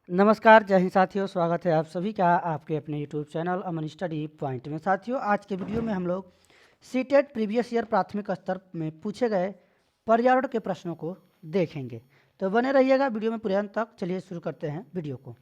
नमस्कार, जय हिंद साथियों। स्वागत है आप सभी का आपके अपने यूट्यूब चैनल अमन स्टडी पॉइंट में। साथियों, आज के वीडियो में हम लोग सीटेट प्रीवियस ईयर प्राथमिक स्तर में पूछे गए पर्यावरण के प्रश्नों को देखेंगे, तो बने रहिएगा वीडियो में पूरे अंत तक। चलिए शुरू करते हैं वीडियो को।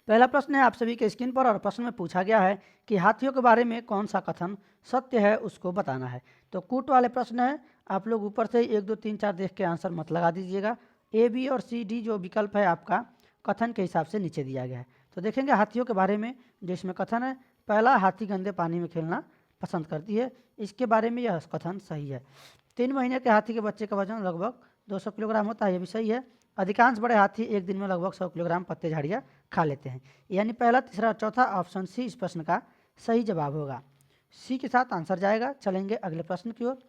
पहला प्रश्न है आप सभी के स्क्रीन पर और प्रश्न में पूछा गया है कि हाथियों के बारे में कौन सा कथन सत्य है, उसको बताना है। तो कूट वाले प्रश्न है, आप लोग ऊपर से 1 2 3 4 देख के आंसर मत लगा दीजिएगा। ए बी और सी डी जो विकल्प है आपका कथन के हिसाब से नीचे दिया गया है। तो देखेंगे हाथियों के बारे में, जिसमें कथन है पहला, हाथी गंदे पानी में खेलना पसंद करती है। इसके बारे में यह कथन सही है। 3 महीने के हाथी के बच्चे का वजन लगभग 200 किलोग्राम होता है, यह भी सही है। अधिकांश बड़े हाथी एक दिन में लगभग 100 किलोग्राम पत्ते झाड़ियाँ खा लेते हैं। यानी पहला, तीसरा और चौथा ऑप्शन सी इस प्रश्न का सही जवाब होगा। सी के साथ आंसर जाएगा। चलेंगे अगले प्रश्न की ओर।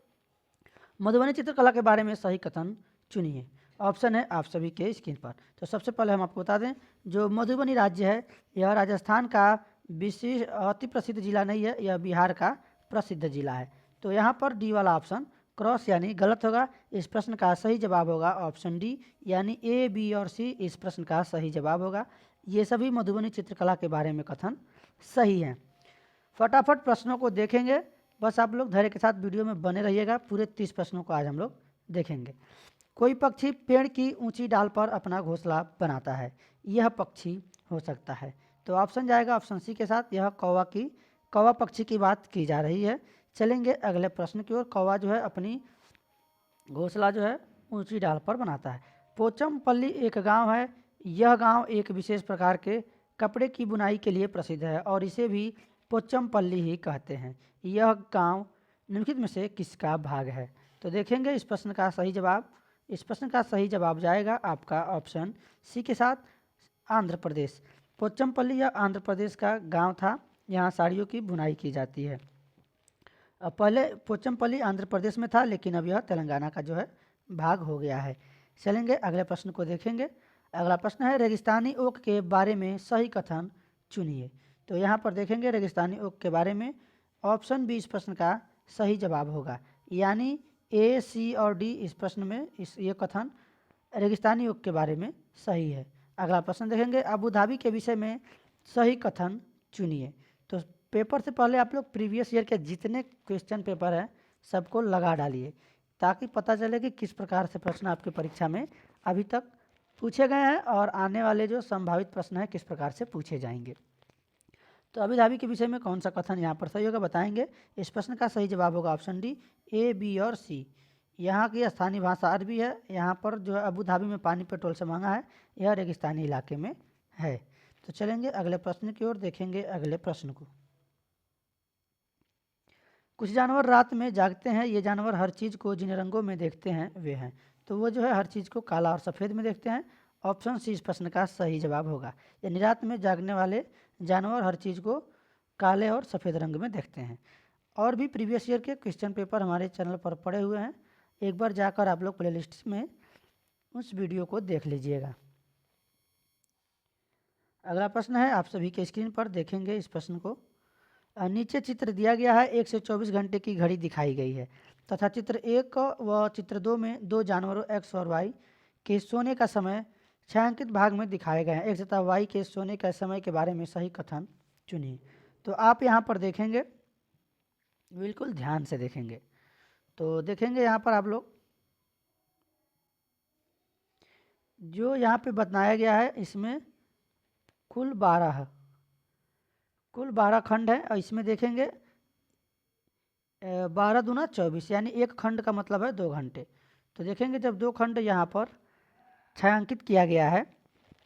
मधुबनी चित्रकला के बारे में सही कथन चुनिए। ऑप्शन है आप सभी के स्क्रीन पर। तो सबसे पहले हम आपको बता दें, जो मधुबनी राज्य है यह राजस्थान का विशिष्ट अति प्रसिद्ध जिला नहीं है, यह बिहार का प्रसिद्ध जिला है। तो यहाँ पर डी वाला ऑप्शन क्रॉस यानी गलत होगा। इस प्रश्न का सही जवाब होगा ऑप्शन डी, यानी ए बी और सी इस प्रश्न का सही जवाब होगा। ये सभी मधुबनी चित्रकला के बारे में कथन सही हैं। फटाफट प्रश्नों को देखेंगे, बस आप लोग धैर्य के साथ वीडियो में बने रहिएगा। पूरे 30 प्रश्नों को आज हम लोग देखेंगे। कोई पक्षी पेड़ की ऊंची डाल पर अपना घोंसला बनाता है, यह पक्षी हो सकता है। तो ऑप्शन जाएगा ऑप्शन सी के साथ। यह कौवा पक्षी की बात की जा रही है। चलेंगे अगले प्रश्न की ओर। कौवा जो है अपनी घोंसला जो है ऊंची डाल पर बनाता है। पोचमपल्ली एक गांव है। यह गांव एक विशेष प्रकार के कपड़े की बुनाई के लिए प्रसिद्ध है और इसे भी पोचमपल्ली ही कहते हैं। यह गांव निम्नलिखित में से किसका भाग है? तो देखेंगे इस प्रश्न का सही जवाब। इस प्रश्न का सही जवाब जाएगा आपका ऑप्शन सी के साथ, आंध्र प्रदेश। पोचमपल्ली यह आंध्र प्रदेश का गांव था, यहाँ साड़ियों की बुनाई की जाती है। पहले पोचमपल्ली आंध्र प्रदेश में था, लेकिन अब यह तेलंगाना का जो है भाग हो गया है। चलेंगे अगले प्रश्न को देखेंगे। अगला प्रश्न है रेगिस्तानी ओक के बारे में सही कथन चुनिए। तो यहाँ पर देखेंगे रेगिस्तानी ओक के बारे में ऑप्शन बी इस प्रश्न का सही जवाब होगा, यानी ए सी और डी इस प्रश्न में ये कथन रेगिस्तानी ओक के बारे में सही है। अगला प्रश्न देखेंगे अबू धाबी के विषय में सही कथन चुनिए। तो पेपर से पहले आप लोग प्रीवियस ईयर के जितने क्वेश्चन पेपर हैं सबको लगा डालिए, ताकि पता चले कि किस प्रकार से प्रश्न आपकी परीक्षा में अभी तक पूछे गए हैं और आने वाले जो संभावित प्रश्न हैं किस प्रकार से पूछे जाएंगे। तो अबू धाबी के विषय में कौन सा कथन यहाँ पर सही होगा बताएंगे। इस प्रश्न का सही जवाब होगा ऑप्शन डी, ए बी और सी। यहाँ की स्थानीय भाषा अरबी है। यहाँ पर जो है अबू धाबी में पानी पेट्रोल से महंगा है, यह रेगिस्तानी इलाके में है। तो चलेंगे अगले प्रश्न की ओर, देखेंगे अगले प्रश्न को। कुछ जानवर रात में जागते हैं। ये जानवर हर चीज़ को जिन रंगों में देखते हैं वे हैं। तो वो जो है हर चीज़ को काला और सफ़ेद में देखते हैं। ऑप्शन सी इस प्रश्न का सही जवाब होगा, यानी रात में जागने वाले जानवर हर चीज़ को काले और सफ़ेद रंग में देखते हैं। और भी प्रीवियस ईयर के क्वेश्चन पेपर हमारे चैनल पर पड़े हुए हैं, एक बार जाकर आप लोग प्लेलिस्ट में उस वीडियो को देख लीजिएगा। अगला प्रश्न है आप सभी के स्क्रीन पर, देखेंगे इस प्रश्न को। नीचे चित्र दिया गया है, 1 से 24 घंटे की घड़ी दिखाई गई है तथा चित्र 1 व चित्र 2 में दो जानवरों एक्स और वाई के सोने का समय छायांकित भाग में दिखाए गए हैं। एक्स तथा वाई के सोने के समय के बारे में सही कथन चुनिए। तो आप यहाँ पर देखेंगे, बिल्कुल ध्यान से देखेंगे। तो देखेंगे यहाँ पर आप लोग जो यहाँ पे बताया गया है, इसमें कुल 12 खंड है और इसमें देखेंगे 12 दूना 24, यानी एक खंड का मतलब है 2 घंटे। तो देखेंगे जब 2 खंड यहाँ पर छायांकित किया गया है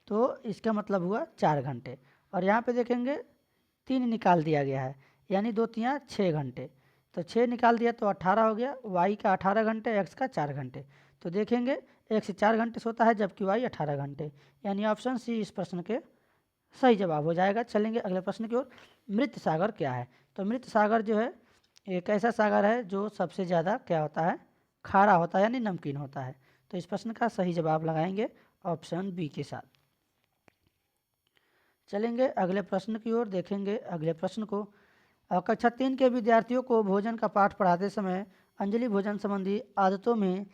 तो इसका मतलब हुआ 4 घंटे। और यहाँ पे देखेंगे 3 निकाल दिया गया है, यानी 2 तियाँ 6 घंटे। तो 6 निकाल दिया तो 18 हो गया। वाई का 18 घंटे, एक्स का 4 घंटे। तो देखेंगे एक्स 4 घंटे सोता है जबकि वाई 18 घंटे, यानी ऑप्शन सी इस प्रश्न के सही जवाब हो जाएगा। चलेंगे अगले प्रश्न की ओर। मृत सागर क्या है? तो मृत सागर जो है एक ऐसा सागर है जो सबसे ज़्यादा क्या होता है, खारा होता है, यानी नमकीन होता है। तो इस प्रश्न का सही जवाब लगाएंगे ऑप्शन बी के साथ। चलेंगे अगले प्रश्न की ओर, देखेंगे अगले प्रश्न को। कक्षा 3 के विद्यार्थियों को भोजन का पाठ पढ़ाते समय अंजलि भोजन संबंधी आदतों में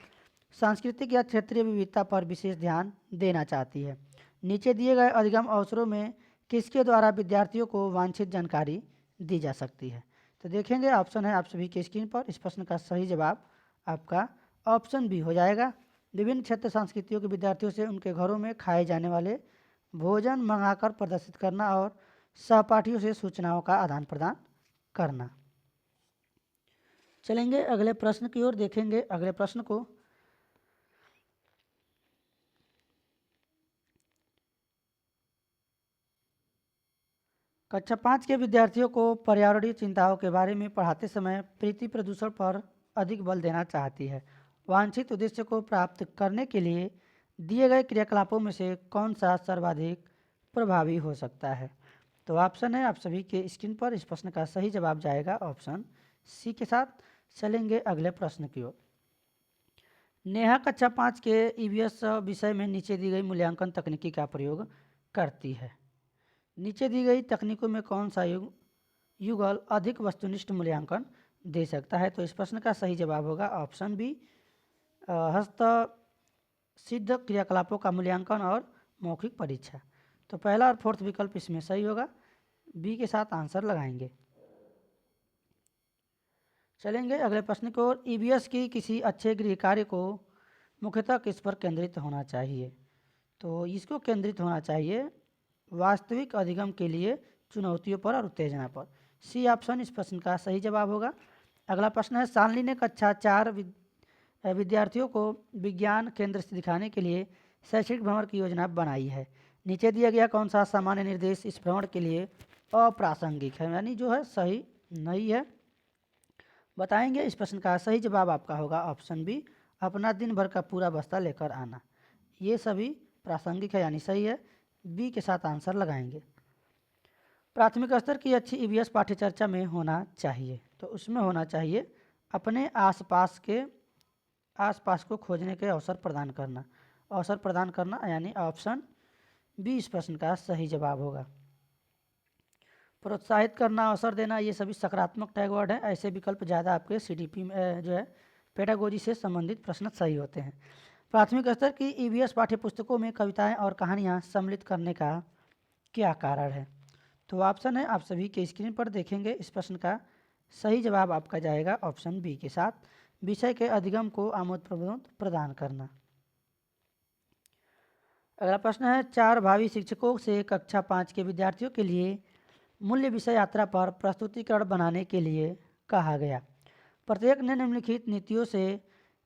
सांस्कृतिक या क्षेत्रीय विविधता पर विशेष ध्यान देना चाहती है। नीचे दिए गए अधिगम अवसरों में किसके द्वारा विद्यार्थियों को वांछित जानकारी दी जा सकती है? तो देखेंगे ऑप्शन है आप सभी के स्क्रीन पर। इस प्रश्न का सही जवाब आपका ऑप्शन बी हो जाएगा। विभिन्न क्षेत्र संस्कृतियों के विद्यार्थियों से उनके घरों में खाए जाने वाले भोजन मंगाकर प्रदर्शित करना और सहपाठियों से सूचनाओं का आदान प्रदान करना। चलेंगे अगले प्रश्न की ओर, देखेंगे अगले प्रश्न को। कक्षा 5 के विद्यार्थियों को पर्यावरणीय चिंताओं के बारे में पढ़ाते समय प्रीति प्रदूषण पर अधिक बल देना चाहती है। वांछित उद्देश्य को प्राप्त करने के लिए दिए गए क्रियाकलापों में से कौन सा सर्वाधिक प्रभावी हो सकता है? तो ऑप्शन है आप सभी के स्क्रीन पर। इस प्रश्न का सही जवाब जाएगा ऑप्शन सी के साथ। चलेंगे अगले प्रश्न की ओर। नेहा कक्षा 5 के ईवीएस विषय में नीचे दी गई मूल्यांकन तकनीकी का प्रयोग करती है। नीचे दी गई तकनीकों में कौन सा युगल अधिक वस्तुनिष्ठ मूल्यांकन दे सकता है? तो इस प्रश्न का सही जवाब होगा ऑप्शन बी, हस्त सिद्ध क्रियाकलापों का मूल्यांकन और मौखिक परीक्षा। तो पहला और फोर्थ विकल्प इसमें सही होगा। बी के साथ आंसर लगाएंगे। चलेंगे अगले प्रश्न की ओर। ईवीएस की किसी अच्छे गृह कार्य को मुख्यतः किस पर केंद्रित होना चाहिए? तो इसको केंद्रित होना चाहिए वास्तविक अधिगम के लिए चुनौतियों पर और उत्तेजना पर। सी ऑप्शन इस प्रश्न का सही जवाब होगा। अगला प्रश्न है, शालिनी ने कक्षा 4 विद्यार्थियों को विज्ञान केंद्र से दिखाने के लिए शैक्षिक भ्रमण की योजना बनाई है। नीचे दिया गया कौन सा सामान्य निर्देश इस भ्रमण के लिए अप्रासंगिक है, यानी जो है सही नहीं है? बताएंगे। इस प्रश्न का सही जवाब आपका होगा ऑप्शन बी, अपना दिन भर का पूरा बस्ता लेकर आना। ये सभी प्रासंगिक है यानी सही है। बी के साथ आंसर लगाएंगे। प्राथमिक स्तर की अच्छी ईवीएस पाठ्यचर्चा में होना चाहिए, तो उसमें होना चाहिए अपने आसपास को खोजने के अवसर प्रदान करना यानी ऑप्शन बी इस प्रश्न का सही जवाब होगा। प्रोत्साहित करना, अवसर देना, ये सभी सकारात्मक टैग वर्ड हैं। ऐसे विकल्प ज़्यादा आपके सीडीपी में जो है पेडागोजी से संबंधित प्रश्न सही होते हैं। प्राथमिक स्तर की ईवीएस पाठ्यपुस्तकों में कविताएं और कहानियां सम्मिलित करने का क्या कारण है? तो ऑप्शन है आप सभी के स्क्रीन पर। देखेंगे इस प्रश्न का सही जवाब आपका जाएगा ऑप्शन बी के साथ, विषय के अधिगम को आमोद प्रमोद प्रदान करना। अगला प्रश्न है, 4 भावी शिक्षकों से कक्षा 5 के विद्यार्थियों के लिए मूल्य विषय यात्रा पर प्रस्तुतिकरण बनाने के लिए कहा गया। प्रत्येक ने निम्नलिखित नीतियों से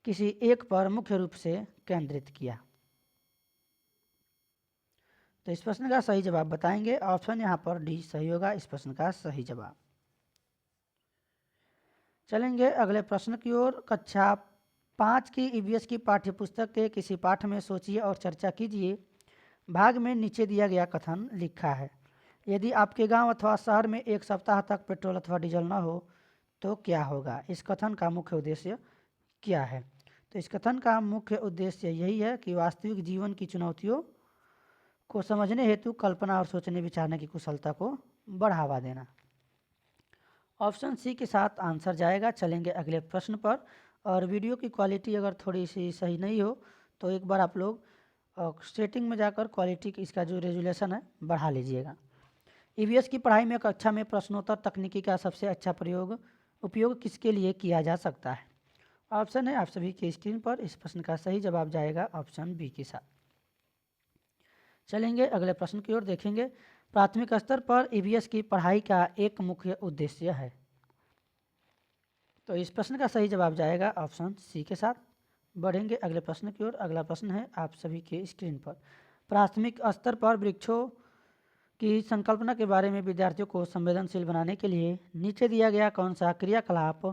किसी एक पर मुख्य रूप से केंद्रित किया। तो इस प्रश्न का सही जवाब बताएंगे। ऑप्शन यहाँ पर डी सही होगा इस प्रश्न का सही जवाब। चलेंगे अगले प्रश्न की ओर। कक्षा 5 की ईवीएस की पाठ्यपुस्तक के किसी पाठ में सोचिए और चर्चा कीजिए। भाग में नीचे दिया गया कथन लिखा है। यदि आपके गांव अथवा शहर में एक सप्ताह तक पेट्रोल अथवा डीजल न हो तो क्या होगा? इस कथन का मुख्य उद्देश्य क्या है? तो इस कथन का मुख्य उद्देश्य यही है कि वास्तविक जीवन की चुनौतियों को समझने हेतु कल्पना और सोचने विचारने की कुशलता को बढ़ावा देना। ऑप्शन सी के साथ आंसर जाएगा। चलेंगे अगले प्रश्न पर। और वीडियो की क्वालिटी अगर थोड़ी सी सही नहीं हो तो एक बार आप लोग सेटिंग में जाकर क्वालिटी इसका जो रेजुलेशन है बढ़ा लीजिएगा। ईवीएस की पढ़ाई में कक्षा में प्रश्नोत्तर तकनीकी का सबसे अच्छा उपयोग किसके लिए किया जा सकता है? ऑप्शन है आप सभी के स्क्रीन पर। इस प्रश्न का सही जवाब जाएगा ऑप्शन बी के साथ। चलेंगे अगले प्रश्न की ओर। देखेंगे प्राथमिक स्तर पर ईवीएस की पढ़ाई का एक मुख्य उद्देश्य है। तो इस प्रश्न का सही जवाब जाएगा ऑप्शन सी के साथ। बढ़ेंगे अगले प्रश्न की ओर। अगला प्रश्न है आप सभी के स्क्रीन पर। प्राथमिक स्तर पर वृक्षों की संकल्पना के बारे में विद्यार्थियों को संवेदनशील बनाने के लिए नीचे दिया गया कौन सा क्रियाकलाप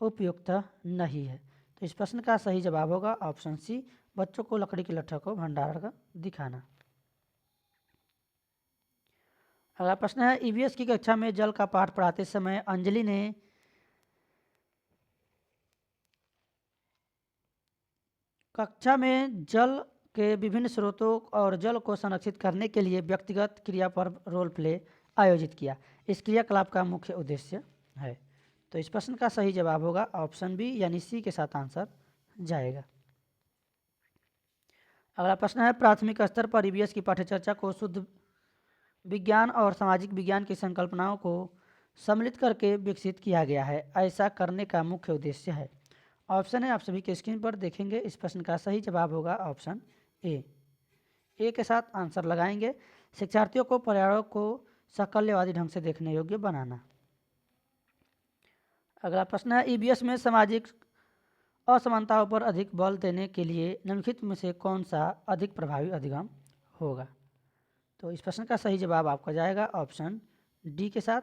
उपयुक्त नहीं है? तो इस प्रश्न का सही जवाब होगा ऑप्शन सी, बच्चों को लकड़ी की लट्ठों को भंडारण का दिखाना। अगला प्रश्न है, ईवीएस की कक्षा में जल का पाठ पढ़ाते समय अंजलि ने कक्षा में जल के विभिन्न स्रोतों और जल को संरक्षित करने के लिए व्यक्तिगत क्रिया पर रोल प्ले आयोजित किया। इस क्रियाकलाप का मुख्य उद्देश्य है। तो इस प्रश्न का सही जवाब होगा ऑप्शन बी यानी सी के साथ आंसर जाएगा। अगला प्रश्न है, प्राथमिक स्तर पर ईवीएस की पाठ्यचर्चा को शुद्ध विज्ञान और सामाजिक विज्ञान की संकल्पनाओं को सम्मिलित करके विकसित किया गया है। ऐसा करने का मुख्य उद्देश्य है। ऑप्शन है, आप सभी के स्क्रीन पर देखेंगे। इस प्रश्न का सही जवाब होगा ऑप्शन ए के साथ आंसर लगाएंगे। शिक्षार्थियों को पर्यावरण को साकल्यवादी ढंग से देखने योग्य बनाना। अगला प्रश्न है, ईवीएस में सामाजिक असमानताओं पर अधिक बल देने के लिए निम्नलिखित में से कौन सा अधिक प्रभावी अधिगम होगा। तो इस प्रश्न का सही जवाब आपका जाएगा ऑप्शन डी के साथ।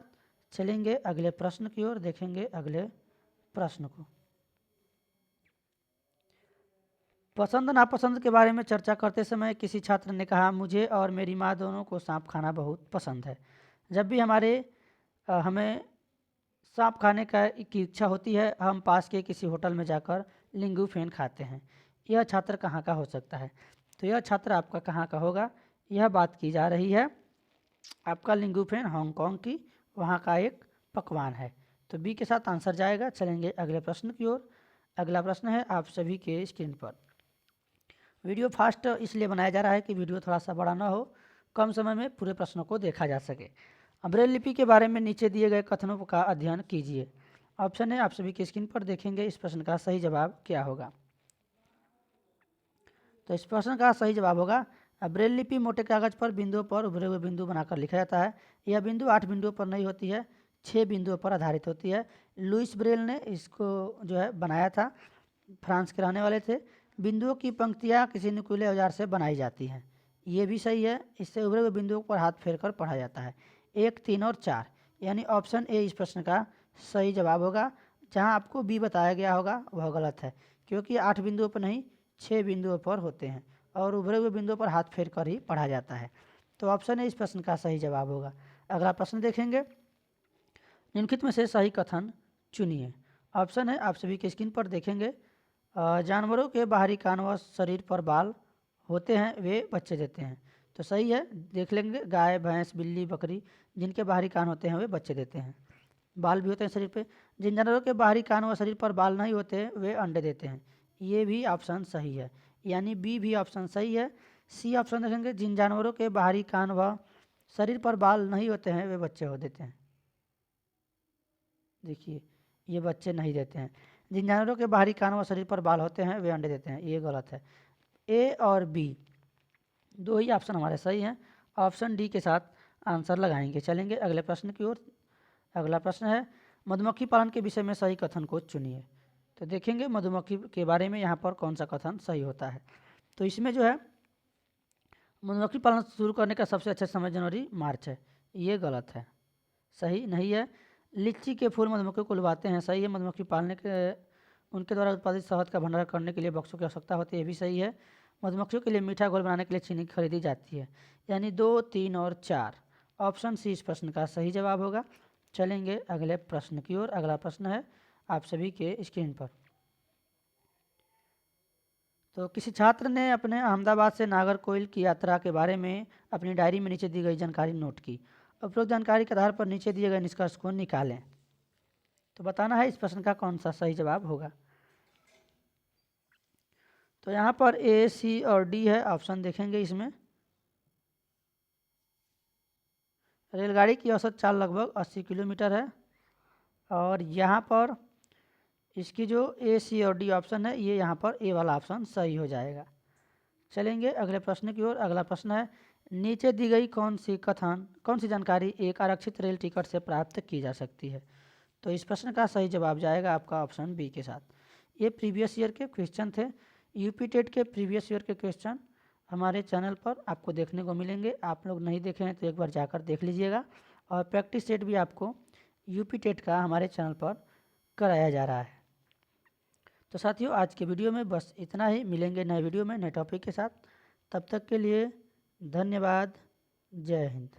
चलेंगे अगले प्रश्न की ओर, देखेंगे अगले प्रश्न को। पसंद नापसंद के बारे में चर्चा करते समय किसी छात्र ने कहा, मुझे और मेरी माँ दोनों को सांप खाना बहुत पसंद है। जब भी हमें सांप खाने की इच्छा होती है, हम पास के किसी होटल में जाकर लिंगुफेन खाते हैं। यह छात्र कहाँ का हो सकता है? तो यह छात्र आपका कहाँ का होगा? यह बात की जा रही है आपका लिंगुफेन हांगकांग की, वहाँ का एक पकवान है। तो बी के साथ आंसर जाएगा। चलेंगे अगले प्रश्न की ओर। अगला प्रश्न है आप सभी के स्क्रीन पर। वीडियो फास्ट इसलिए बनाया जा रहा है कि वीडियो थोड़ा सा बड़ा ना हो, कम समय में पूरे प्रश्नों को देखा जा सके। ब्रेल लिपि के बारे में नीचे दिए गए कथनों का अध्ययन कीजिए। ऑप्शन है, आप सभी के स्क्रीन पर देखेंगे। इस प्रश्न का सही जवाब क्या होगा? तो इस प्रश्न का सही जवाब होगा, ब्रेल लिपि मोटे कागज पर बिंदुओं पर उभरे हुए बिंदु बनाकर लिखा जाता है। यह बिंदु 8 बिंदुओं पर नहीं होती है, 6 बिंदुओं पर आधारित होती है। लुइस ब्रेल ने इसको जो है बनाया था, फ्रांस के रहने वाले थे। बिंदुओं की पंक्तियाँ किसी नुकीले औजार से बनाई जाती हैं। ये भी सही है। इससे उभरे हुए बिंदुओं पर हाथ फेर कर पढ़ा जाता है। 1, 3 और 4 यानी ऑप्शन ए इस प्रश्न का सही जवाब होगा। जहाँ आपको बी बताया गया होगा वह गलत है, क्योंकि 8 बिंदुओं पर नहीं 6 बिंदुओं पर होते हैं और उभरे हुए बिंदुओं पर हाथ फेर कर ही पढ़ा जाता है। तो ऑप्शन ए इस प्रश्न का सही जवाब होगा। अगला प्रश्न देखेंगे, निम्नलिखित में से सही कथन चुनिए। ऑप्शन है, आप सभी के स्क्रीन पर देखेंगे। जानवरों के बाहरी कान व शरीर पर बाल होते हैं, वे बच्चे देते हैं। तो सही है, देख लेंगे। गाय, भैंस, बिल्ली, बकरी जिनके बाहरी कान होते हैं वे बच्चे देते हैं, बाल भी होते हैं शरीर पे। जिन जानवरों के बाहरी कान व शरीर पर बाल नहीं होते वे अंडे देते हैं। ये भी ऑप्शन सही है, यानी बी भी ऑप्शन सही है। सी ऑप्शन देखेंगे, जिन जानवरों के बाहरी कान व शरीर पर बाल नहीं होते हैं वे बच्चे हो देते हैं। देखिए, ये बच्चे नहीं देते हैं। जिन जानवरों के बाहरी कान व शरीर पर बाल होते हैं वे अंडे देते हैं, ये गलत है। ए और बी दो ही ऑप्शन हमारे सही हैं। ऑप्शन डी के साथ आंसर लगाएंगे। चलेंगे अगले प्रश्न की ओर। अगला प्रश्न है, मधुमक्खी पालन के विषय में सही कथन को चुनिए। तो देखेंगे मधुमक्खी के बारे में यहाँ पर कौन सा कथन सही होता है। तो इसमें जो है, मधुमक्खी पालन शुरू करने का सबसे अच्छा समय जनवरी मार्च है, ये गलत है, सही नहीं है। लीची के फूल मधुमक्खियों को लुभाते हैं, सही है। मधुमक्खी पालने के उनके द्वारा उत्पादित शहद का भंडारण करने के लिए बक्सों की आवश्यकता होती है, ये भी सही है। मधुमक्खियों के लिए मीठा घोल बनाने के लिए चीनी खरीदी जाती है, यानी 2, 3 और 4। ऑप्शन सी इस प्रश्न का सही जवाब होगा। चलेंगे अगले प्रश्न की ओर। अगला प्रश्न है आप सभी के स्क्रीन पर। तो किसी छात्र ने अपने अहमदाबाद से नागरकोइल की यात्रा के बारे में अपनी डायरी में नीचे दी गई जानकारी नोट की। उपरोक्त जानकारी के आधार पर नीचे दिए गए निष्कर्ष को निकालें। तो बताना है इस प्रश्न का कौन सा सही जवाब होगा। तो यहाँ पर ए, सी और डी है, ऑप्शन देखेंगे। इसमें रेलगाड़ी की औसत चाल लगभग 80 किलोमीटर है, और यहाँ पर इसकी जो ए, सी और डी ऑप्शन है, ये यहाँ पर ए वाला ऑप्शन सही हो जाएगा। चलेंगे अगले प्रश्न की ओर। अगला प्रश्न है, नीचे दी गई कौन सी जानकारी एक आरक्षित रेल टिकट से प्राप्त की जा सकती है। तो इस प्रश्न का सही जवाब जाएगा आपका ऑप्शन बी के साथ। ये प्रीवियस ईयर के क्वेश्चन थे। यूपी टेट के प्रीवियस ईयर के क्वेश्चन हमारे चैनल पर आपको देखने को मिलेंगे। आप लोग नहीं देखे हैं तो एक बार जाकर देख लीजिएगा। और प्रैक्टिस सेट भी आपको यूपी टेट का हमारे चैनल पर कराया जा रहा है। तो साथियों, आज के वीडियो में बस इतना ही। मिलेंगे नए वीडियो में नए टॉपिक के साथ। तब तक के लिए धन्यवाद। जय हिंद।